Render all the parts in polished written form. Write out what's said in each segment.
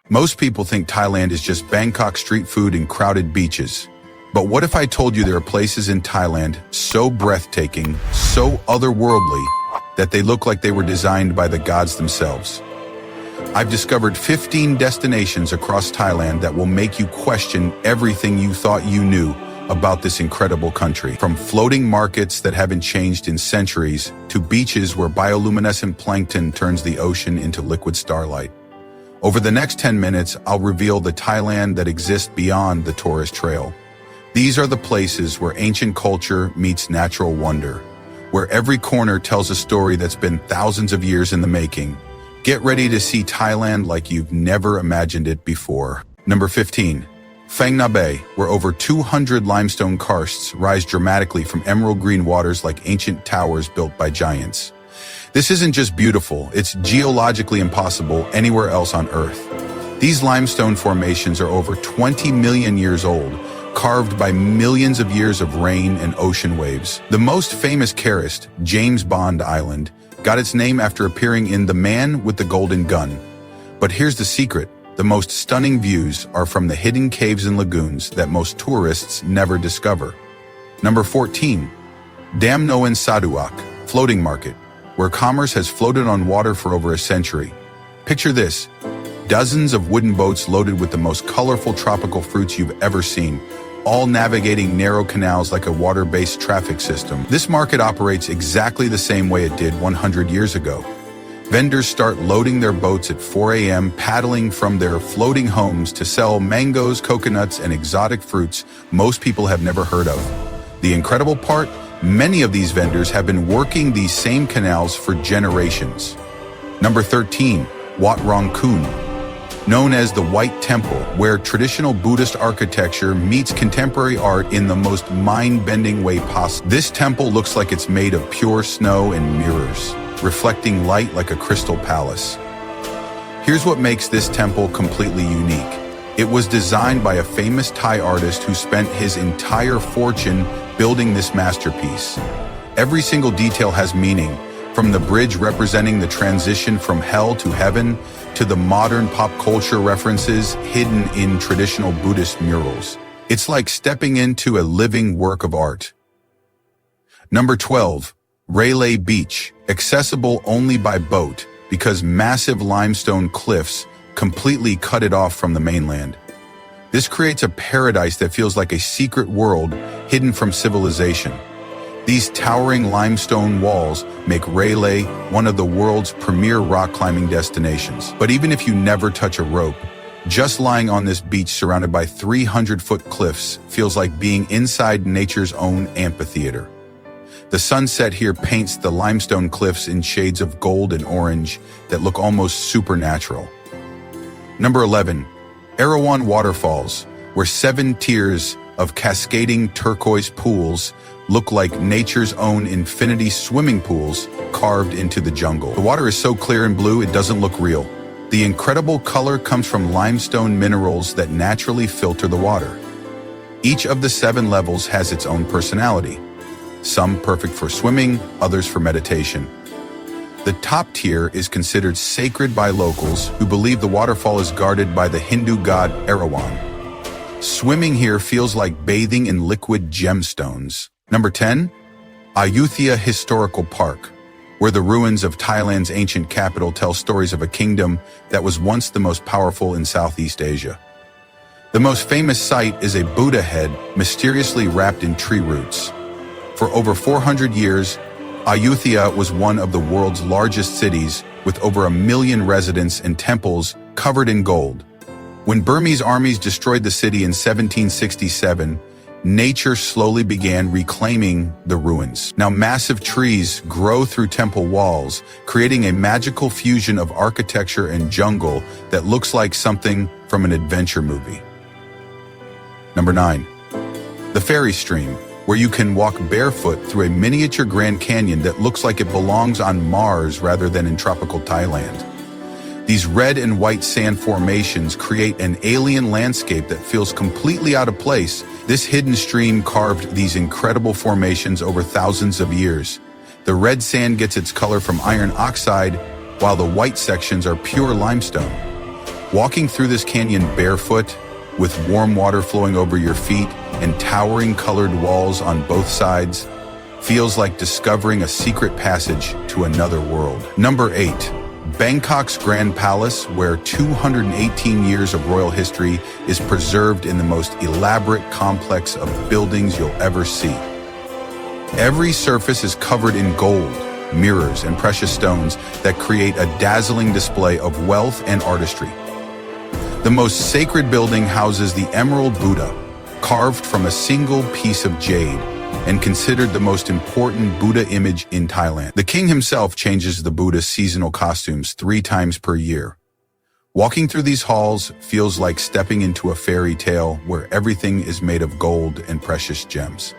Most people think Thailand is just Bangkok street food and crowded beaches. But what if I told you there are places in Thailand so breathtaking, so otherworldly, that they look like they were designed by the gods themselves? I've discovered 15 destinations across Thailand that will make you question everything you thought you knew about this incredible country. From floating markets that haven't changed in centuries to beaches where bioluminescent plankton turns the ocean into liquid starlight. Over the next 10 minutes, I'll reveal the Thailand that exists beyond the tourist trail. These are the places where ancient culture meets natural wonder, where every corner tells a story that's been thousands of years in the making. Get ready to see Thailand like you've never imagined it before. Number 15. Phang Nga Bay, where over 200 limestone karsts rise dramatically from emerald green waters like ancient towers built by giants. This isn't just beautiful, it's geologically impossible anywhere else on Earth. These limestone formations are over 20 million years old, carved by millions of years of rain and ocean waves. The most famous karst, James Bond Island, got its name after appearing in The Man with the Golden Gun. But here's the secret. The most stunning views are from the hidden caves and lagoons that most tourists never discover. Number 14. Dam Noen Saduak, floating market, where commerce has floated on water for over a century. Picture this, dozens of wooden boats loaded with the most colorful tropical fruits you've ever seen, all navigating narrow canals like a water-based traffic system. This market operates exactly the same way it did 100 years ago. Vendors start loading their boats at 4 a.m., paddling from their floating homes to sell mangoes, coconuts, and exotic fruits most people have never heard of. The incredible part? Many of these vendors have been working these same canals for generations. Number 13. Wat Rong Kun, known as the White Temple, where traditional Buddhist architecture meets contemporary art in the most mind-bending way possible. This temple looks like it's made of pure snow and mirrors, reflecting light like a crystal palace. Here's what makes this temple completely unique. It was designed by a famous Thai artist who spent his entire fortune building this masterpiece. Every single detail has meaning, from the bridge representing the transition from hell to heaven, to the modern pop culture references hidden in traditional Buddhist murals. It's like stepping into a living work of art. Number 12. Railay Beach, accessible only by boat because massive limestone cliffs completely cut it off from the mainland. This creates a paradise that feels like a secret world hidden from civilization. These towering limestone walls make Railay one of the world's premier rock climbing destinations. But even if you never touch a rope, just lying on this beach surrounded by 300-foot cliffs feels like being inside nature's own amphitheater. The sunset here paints the limestone cliffs in shades of gold and orange that look almost supernatural. Number 11. Erawan Waterfalls, where 7 tiers of cascading turquoise pools look like nature's own infinity swimming pools carved into the jungle. The water is so clear and blue it doesn't look real. The incredible color comes from limestone minerals that naturally filter the water. Each of the 7 levels has its own personality. Some perfect for swimming, others for meditation. The top tier is considered sacred by locals who believe the waterfall is guarded by the Hindu god Erawan. Swimming here feels like bathing in liquid gemstones. Number 10. Ayutthaya Historical Park, where the ruins of Thailand's ancient capital tell stories of a kingdom that was once the most powerful in Southeast Asia. The most famous site is a Buddha head mysteriously wrapped in tree roots. For over 400 years, Ayutthaya was one of the world's largest cities with over 1 million residents and temples covered in gold. When Burmese armies destroyed the city in 1767, nature slowly began reclaiming the ruins. Now massive trees grow through temple walls, creating a magical fusion of architecture and jungle that looks like something from an adventure movie. Number 9. The Fairy Stream, where you can walk barefoot through a miniature Grand Canyon that looks like it belongs on Mars rather than in tropical Thailand. These red and white sand formations create an alien landscape that feels completely out of place. This hidden stream carved these incredible formations over thousands of years. The red sand gets its color from iron oxide, while the white sections are pure limestone. Walking through this canyon barefoot, with warm water flowing over your feet and towering colored walls on both sides, feels like discovering a secret passage to another world. Number 8. Bangkok's Grand Palace, where 218 years of royal history is preserved in the most elaborate complex of buildings you'll ever see. Every surface is covered in gold, mirrors, and precious stones that create a dazzling display of wealth and artistry. The most sacred building houses the Emerald Buddha, carved from a single piece of jade, and considered the most important Buddha image in Thailand. The king himself changes the Buddha's seasonal costumes 3 times per year. Walking through these halls feels like stepping into a fairy tale where everything is made of gold and precious gems.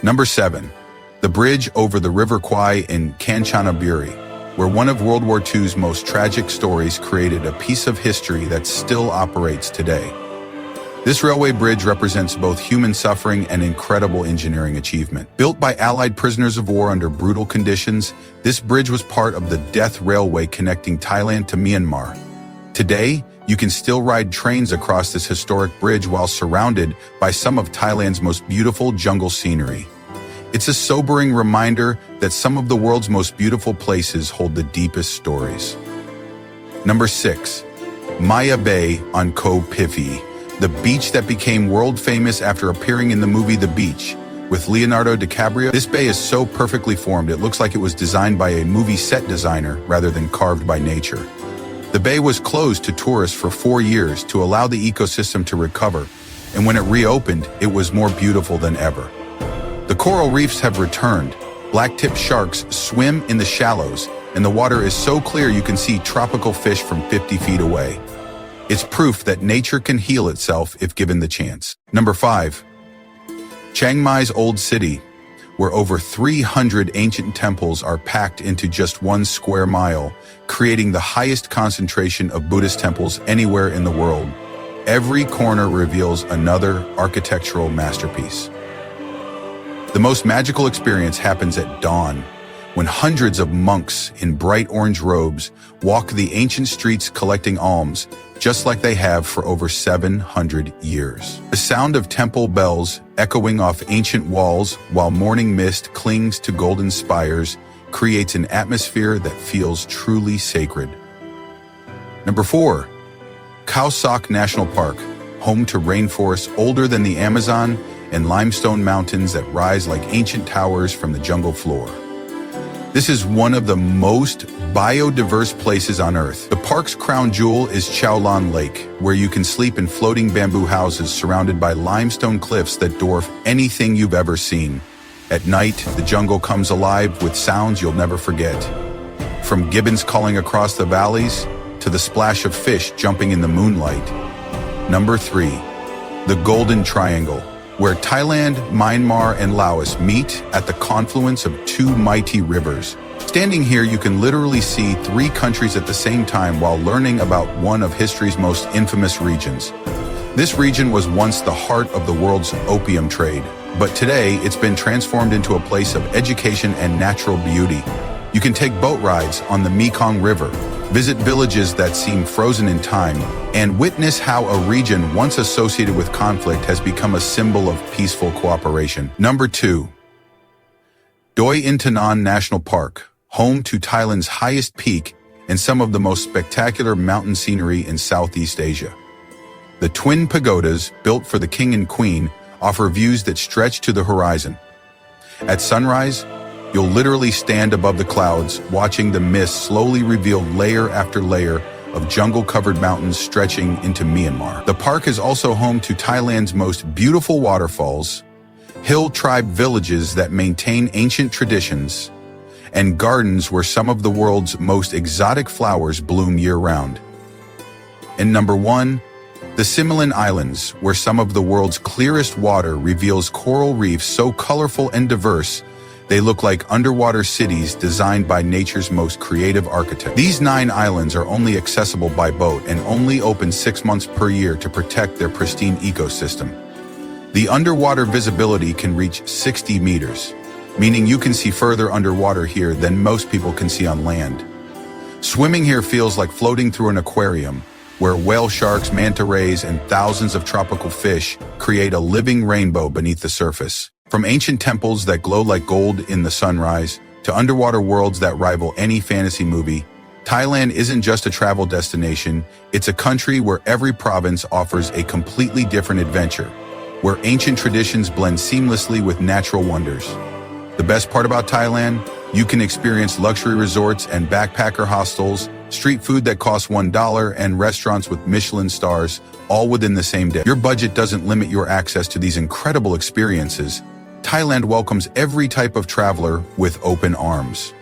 Number 7. The bridge over the River Kwai in Kanchanaburi, where one of World War II's most tragic stories created a piece of history that still operates today. This railway bridge represents both human suffering and incredible engineering achievement. Built by Allied prisoners of war under brutal conditions, this bridge was part of the Death Railway connecting Thailand to Myanmar. Today, you can still ride trains across this historic bridge while surrounded by some of Thailand's most beautiful jungle scenery. It's a sobering reminder that some of the world's most beautiful places hold the deepest stories. Number 6. Maya Bay on Koh Phi, the beach that became world famous after appearing in the movie The Beach with Leonardo DiCaprio. This bay is so perfectly formed it looks like it was designed by a movie set designer rather than carved by nature. The bay was closed to tourists for 4 years to allow the ecosystem to recover, and when it reopened, it was more beautiful than ever. The coral reefs have returned. Black-tipped sharks swim in the shallows, and the water is so clear you can see tropical fish from 50 feet away. It's proof that nature can heal itself if given the chance. Number 5. Chiang Mai's Old City, where over 300 ancient temples are packed into just 1 square mile, creating the highest concentration of Buddhist temples anywhere in the world. Every corner reveals another architectural masterpiece. The most magical experience happens at dawn, when hundreds of monks in bright orange robes walk the ancient streets collecting alms, just like they have for over 700 years. The sound of temple bells echoing off ancient walls while morning mist clings to golden spires creates an atmosphere that feels truly sacred. Number 4. Khao Sok National Park, home to rainforests older than the Amazon and limestone mountains that rise like ancient towers from the jungle floor. This is one of the most biodiverse places on Earth. The park's crown jewel is Chao Lan Lake, where you can sleep in floating bamboo houses surrounded by limestone cliffs that dwarf anything you've ever seen. At night, the jungle comes alive with sounds you'll never forget. From gibbons calling across the valleys to the splash of fish jumping in the moonlight. Number 3. The Golden Triangle, where Thailand, Myanmar, and Laos meet at the confluence of 2 mighty rivers. Standing here, you can literally see 3 countries at the same time while learning about one of history's most infamous regions. This region was once the heart of the world's opium trade, but today it's been transformed into a place of education and natural beauty. You can take boat rides on the Mekong River, visit villages that seem frozen in time, and witness how a region once associated with conflict has become a symbol of peaceful cooperation. Number 2. Doi Intanon National Park, home to Thailand's highest peak and some of the most spectacular mountain scenery in Southeast Asia. The twin pagodas, built for the king and queen, offer views that stretch to the horizon. At sunrise, you'll literally stand above the clouds, watching the mist slowly reveal layer after layer of jungle-covered mountains stretching into Myanmar. The park is also home to Thailand's most beautiful waterfalls, hill tribe villages that maintain ancient traditions, and gardens where some of the world's most exotic flowers bloom year-round. And number 1, the Similan Islands, where some of the world's clearest water reveals coral reefs so colorful and diverse they look like underwater cities designed by nature's most creative architects. These 9 islands are only accessible by boat and only open 6 months per year to protect their pristine ecosystem. The underwater visibility can reach 60 meters. meaning you can see further underwater here than most people can see on land. Swimming here feels like floating through an aquarium, where whale sharks, manta rays, and thousands of tropical fish create a living rainbow beneath the surface. From ancient temples that glow like gold in the sunrise, to underwater worlds that rival any fantasy movie, Thailand isn't just a travel destination, it's a country where every province offers a completely different adventure, where ancient traditions blend seamlessly with natural wonders. The best part about Thailand? You can experience luxury resorts and backpacker hostels, street food that costs $1, and restaurants with Michelin stars, all within the same day. Your budget doesn't limit your access to these incredible experiences. Thailand welcomes every type of traveler with open arms.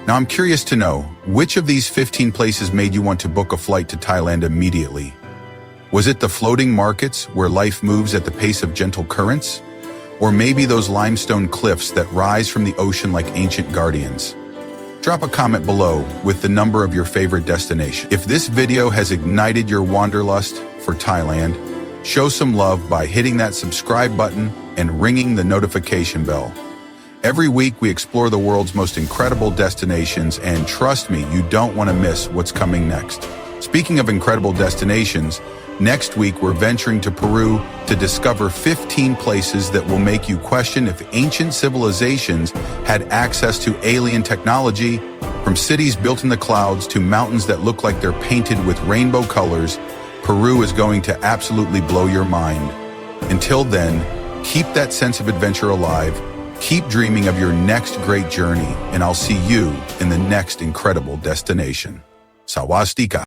Now I'm curious to know, which of these 15 places made you want to book a flight to Thailand immediately? Was it the floating markets where life moves at the pace of gentle currents? Or maybe those limestone cliffs that rise from the ocean like ancient guardians? Drop a comment below with the number of your favorite destination. If this video has ignited your wanderlust for Thailand, show some love by hitting that subscribe button and ringing the notification bell. Every week we explore the world's most incredible destinations, and trust me, you don't want to miss what's coming next. Speaking of incredible destinations, next week we're venturing to Peru to discover 15 places that will make you question if ancient civilizations had access to alien technology. From cities built in the clouds to mountains that look like they're painted with rainbow colors, Peru is going to absolutely blow your mind. Until then, keep that sense of adventure alive, keep dreaming of your next great journey, and I'll see you in the next incredible destination. Sawastika.